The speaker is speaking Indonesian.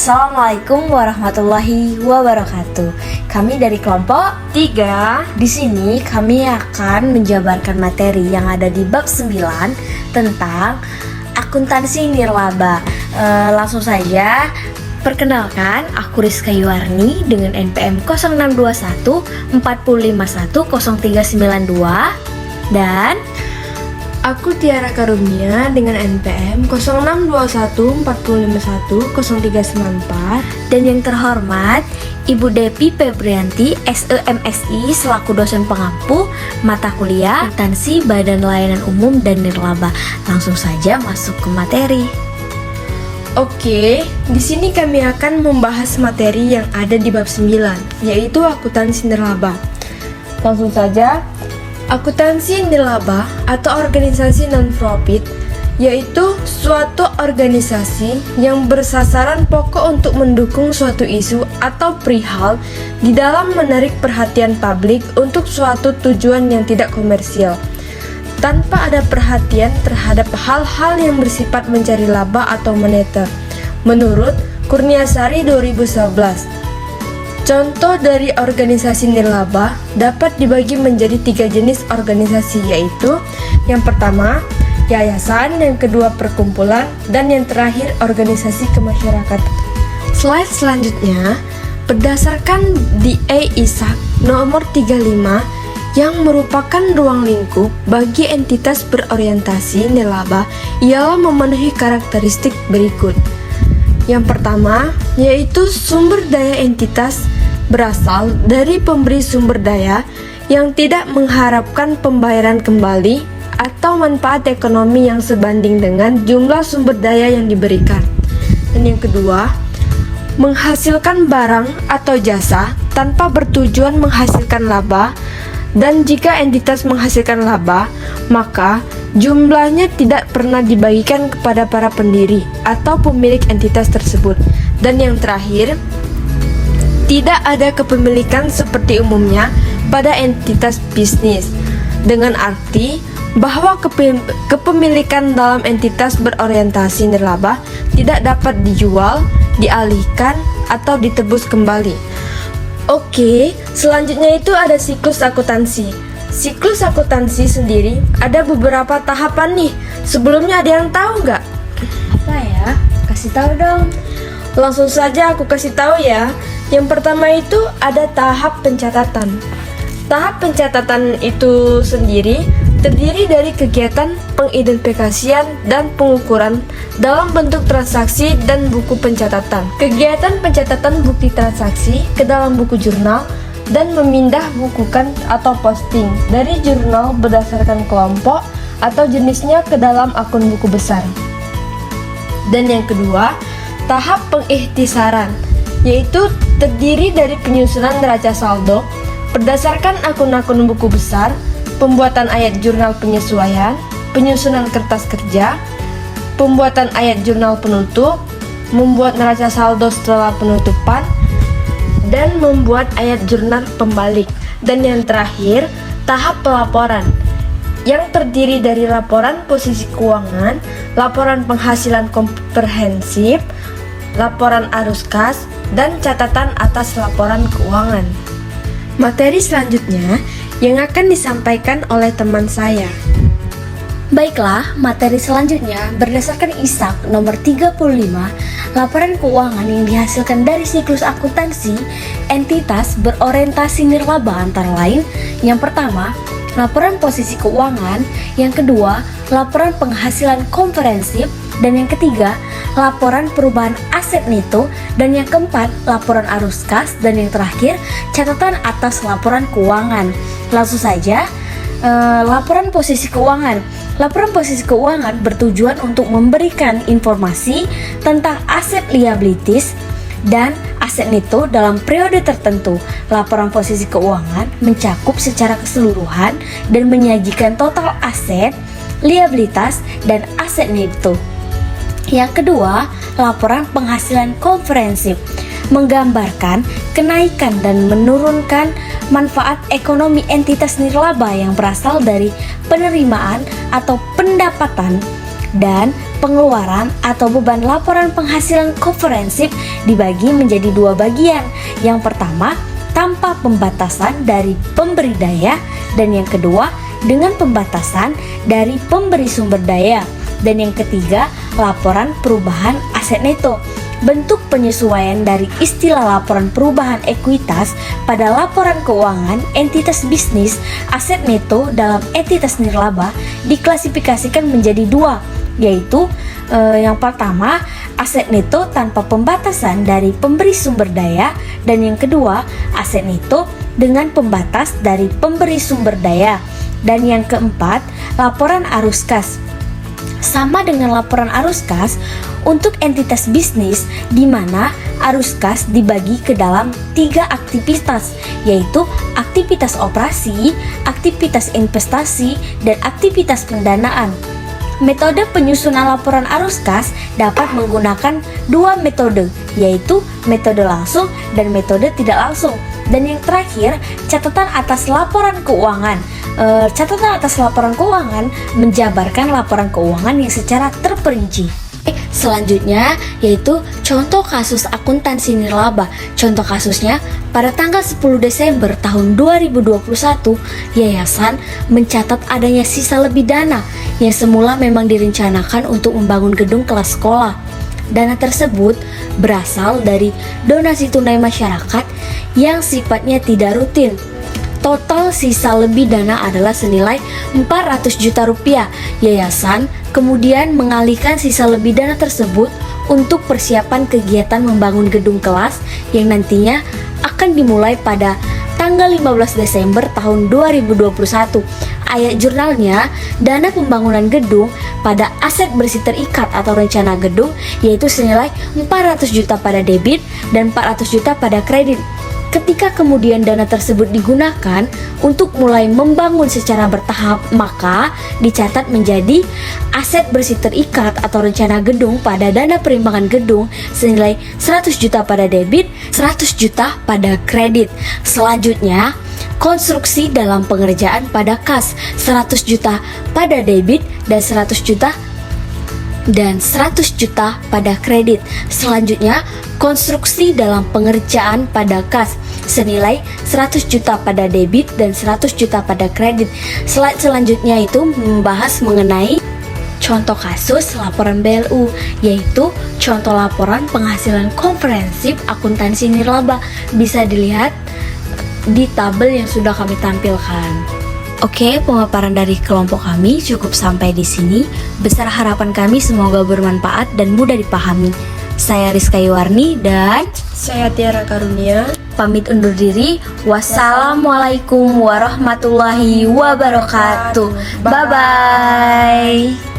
Assalamualaikum warahmatullahi wabarakatuh. Kami dari kelompok 3. Di sini kami akan menjabarkan materi yang ada di bab 9 tentang akuntansi nirlaba. Langsung saja, perkenalkan, aku Rizka Yuwarni dengan NPM 0621 451 0392 dan aku Tiara Karunia dengan NPM 0621 451 0394. dan yang terhormat Ibu Depi Febrianti SEMSI selaku dosen pengampu mata kuliah akuntansi Badan Layanan Umum dan Nirlaba. Langsung saja masuk ke materi. Oke, di sini kami akan membahas materi yang ada di bab 9, yaitu akuntansi nirlaba. Langsung saja, akuntansi nirlaba atau organisasi non-profit yaitu suatu organisasi yang bersasaran pokok untuk mendukung suatu isu atau perihal di dalam menarik perhatian publik untuk suatu tujuan yang tidak komersial, tanpa ada perhatian terhadap hal-hal yang bersifat mencari laba atau moneter, menurut Kurniasari 2011. Contoh dari organisasi nirlaba dapat dibagi menjadi 3 jenis organisasi, yaitu yang pertama, yayasan, yang kedua perkumpulan, dan yang terakhir organisasi kemasyarakatan. Slide selanjutnya, berdasarkan DA Isaac nomor 35 yang merupakan ruang lingkup bagi entitas berorientasi nirlaba ialah memenuhi karakteristik berikut. Yang pertama, yaitu sumber daya entitas berasal dari pemberi sumber daya yang tidak mengharapkan pembayaran kembali atau manfaat ekonomi yang sebanding dengan jumlah sumber daya yang diberikan. Dan yang kedua, menghasilkan barang atau jasa tanpa bertujuan menghasilkan laba, dan jika entitas menghasilkan laba, maka jumlahnya tidak pernah dibagikan kepada para pendiri atau pemilik entitas tersebut. Dan yang terakhir, tidak ada kepemilikan seperti umumnya pada entitas bisnis, dengan arti bahwa kepemilikan dalam entitas berorientasi nirlaba tidak dapat dijual, dialihkan, atau ditebus kembali. Oke, selanjutnya itu ada siklus akuntansi. Siklus akuntansi sendiri ada beberapa tahapan nih. Sebelumnya ada yang tahu nggak? Apa ya? Kasih tahu dong. Langsung saja aku kasih tahu ya. Yang pertama itu ada tahap pencatatan. Tahap pencatatan itu sendiri terdiri dari kegiatan pengidentifikasian dan pengukuran dalam bentuk transaksi dan buku pencatatan. Kegiatan pencatatan bukti transaksi ke dalam buku jurnal dan memindah bukukan atau posting dari jurnal berdasarkan kelompok atau jenisnya ke dalam akun buku besar. Dan yang kedua, tahap pengikhtisaran, yaitu terdiri dari penyusunan neraca saldo berdasarkan akun-akun buku besar, pembuatan ayat jurnal penyesuaian, penyusunan kertas kerja, pembuatan ayat jurnal penutup, membuat neraca saldo setelah penutupan, dan membuat ayat jurnal pembalik. Dan yang terakhir, tahap pelaporan yang terdiri dari laporan posisi keuangan, laporan penghasilan komprehensif, laporan arus kas, dan catatan atas laporan keuangan. Materi selanjutnya yang akan disampaikan oleh teman saya. Baiklah, materi selanjutnya berdasarkan Isaac nomor 35, laporan keuangan yang dihasilkan dari siklus akuntansi entitas berorientasi nirlaba antara lain, yang pertama, laporan posisi keuangan, yang kedua, laporan penghasilan komprehensif, dan yang ketiga, laporan perubahan aset neto, dan yang keempat, laporan arus kas, dan yang terakhir, catatan atas laporan keuangan. Langsung saja, laporan posisi keuangan. Laporan posisi keuangan bertujuan untuk memberikan informasi tentang aset liabilities dan aset neto dalam periode tertentu. Laporan posisi keuangan mencakup secara keseluruhan dan menyajikan total aset, liabilitas, dan aset neto. Yang kedua, laporan penghasilan komprehensif menggambarkan kenaikan dan menurunkan manfaat ekonomi entitas nirlaba yang berasal dari penerimaan atau pendapatan dan pengeluaran atau beban laporan penghasilan komprehensif dibagi menjadi dua bagian. Yang pertama, tanpa pembatasan dari pemberi daya, dan yang kedua, dengan pembatasan dari pemberi sumber daya. Dan yang ketiga, laporan perubahan aset neto. Bentuk penyesuaian dari istilah laporan perubahan ekuitas pada laporan keuangan entitas bisnis aset neto dalam entitas nirlaba diklasifikasikan menjadi dua, yaitu yang pertama, aset neto tanpa pembatasan dari pemberi sumber daya, dan yang kedua, aset neto dengan pembatas dari pemberi sumber daya. Dan yang keempat, laporan arus kas. Sama dengan laporan arus kas untuk entitas bisnis, di mana arus kas dibagi ke dalam 3 aktivitas, yaitu aktivitas operasi, aktivitas investasi, dan aktivitas pendanaan. Metode penyusunan laporan arus kas dapat menggunakan 2 metode, yaitu metode langsung dan metode tidak langsung. Dan yang terakhir, catatan atas laporan keuangan. Catatan atas laporan keuangan menjabarkan laporan keuangan yang secara terperinci. Selanjutnya yaitu contoh kasus akuntansi nirlaba. Contoh kasusnya, pada tanggal 10 Desember tahun 2021, yayasan mencatat adanya sisa lebih dana yang semula memang direncanakan untuk membangun gedung kelas sekolah. Dana tersebut berasal dari donasi tunai masyarakat yang sifatnya tidak rutin. Total sisa lebih dana adalah senilai 400 juta rupiah. Yayasan kemudian mengalihkan sisa lebih dana tersebut untuk persiapan kegiatan membangun gedung kelas yang nantinya akan dimulai pada tanggal 15 Desember tahun 2021. Ayat jurnalnya, dana pembangunan gedung pada aset bersih terikat atau rencana gedung yaitu senilai 400 juta pada debit dan 400 juta pada kredit. Ketika kemudian dana tersebut digunakan untuk mulai membangun secara bertahap, maka dicatat menjadi aset bersih terikat atau rencana gedung pada dana perimbangan gedung senilai 100 juta pada debit, 100 juta pada kredit. Selanjutnya, konstruksi dalam pengerjaan pada kas 100 juta pada debit dan 100 juta pada kredit. Selanjutnya, konstruksi dalam pengerjaan pada kas senilai 100 juta pada debit dan 100 juta pada kredit. Slide selanjutnya itu membahas mengenai contoh kasus laporan BLU, yaitu contoh laporan penghasilan komprehensif akuntansi nirlaba. Bisa dilihat di tabel yang sudah kami tampilkan. Oke, pemaparan dari kelompok kami cukup sampai di sini. Besar harapan kami semoga bermanfaat dan mudah dipahami. Saya Rizka Yuwarni dan Saya Tiara Karunia. pamit undur diri. Wassalamualaikum warahmatullahi wabarakatuh. Bye-bye.